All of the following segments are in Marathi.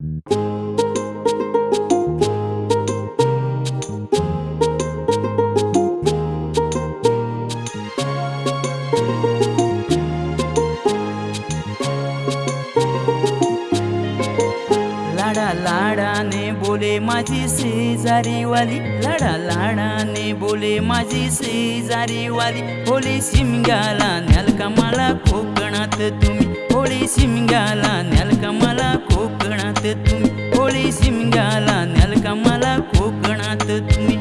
लाडा लाडाने बोले माझी शेजारीवाली, लाडा लाडाने बोले माझी शेजारीवाली. होळी शिमग्याला न्याल का मला कोकणात तुम्ही, होळी शिमग्याला न्याल का मला कोकणात तुम्ही, होळी शिमग्याला न्याल का मला कोकणात तुम्ही.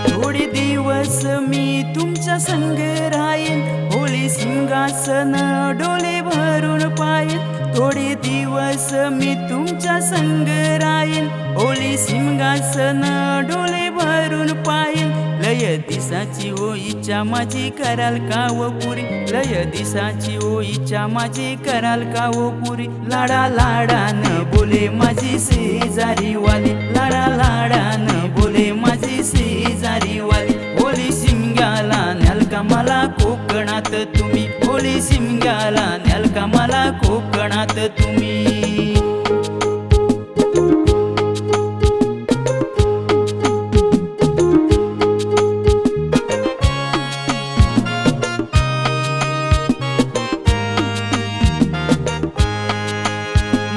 थोडे दिवस मी तुमच्या संग राहीन, होळी सिंहासन डोले भरून पाहिन. थोडे दिवस मी तुमच्या संग राहीन, होळी सिंहासन डोले भरून पाहिन. लय दिसाची ओ इच्छा माझी कराल का वो पुरी, लय दिसाची ओ इच्छा माझी कराल का वो पुरी. लाडा लाडानं बोले माझी शेजारीवाली, लाडा लाडानं बोले माझी शेजारीवाली. होळी शिमग्याला न्याल का मला कोकणात तुम्ही, होळी शिमग्याला न्याल का मला कोकणात तुम्ही.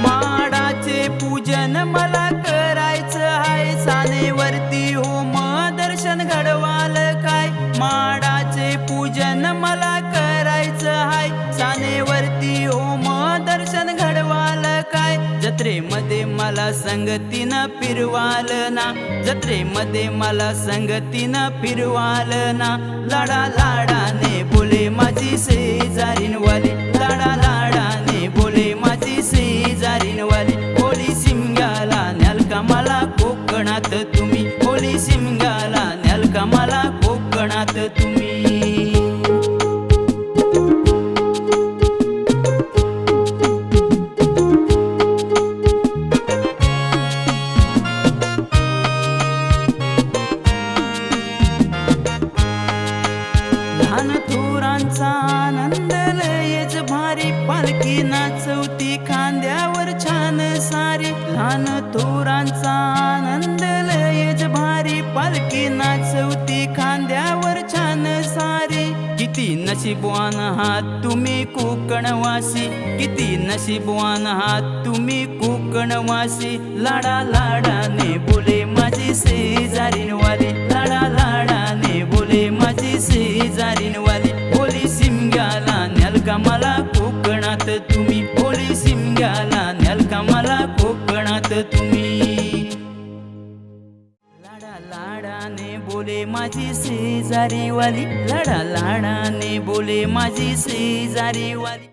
माडाचे पूजन मला करायचं हाय, सानेवरती होम दर्शन घडवाल काय. माडाचे पूजन मला करायचं हाय, सानेवरती होम दर्शन घडवाल काय. जत्रेमध्ये मला संगतीनं फिरवाल ना, जत्रेमध्ये मला संगतीनं फिरवाल ना. लाडा लाडाने बोले माझी शेजारीनवाली, लाडा लाडाने बोले माझी शेजारीनवाली. होळी शिमग्याला न्याल का मला कोकणात तुम्ही, होळी शिमग्याला न्याल का मला कोकणात तुम्ही. लहान थोरांचा आनंद लयच भारी, पालखी नाचवती खांद्यावर छान सारी. लहान थोरांचा आनंद लयच भारी, पालखी नाचवती खांद्यावर छान सारी. किती नशीबवान आहात तुम्ही कोकणवासी, किती नशीबवान आहात तुम्ही कोकणवासी. लाडा लाडाने बोले माझी शेजारीनवाली, लाडा लाडाने बोले माझी शेजारीनवाली. होळी शिमग्याला न्याल का मला कोकणात तुम्ही, होळी शिमग्याला न्याल का मला कोकणात तुम्ही. लाडा लाडाने बोले माझी शेजारीवाली, लाडा लाडाने बोले माझी शेजारीवाली.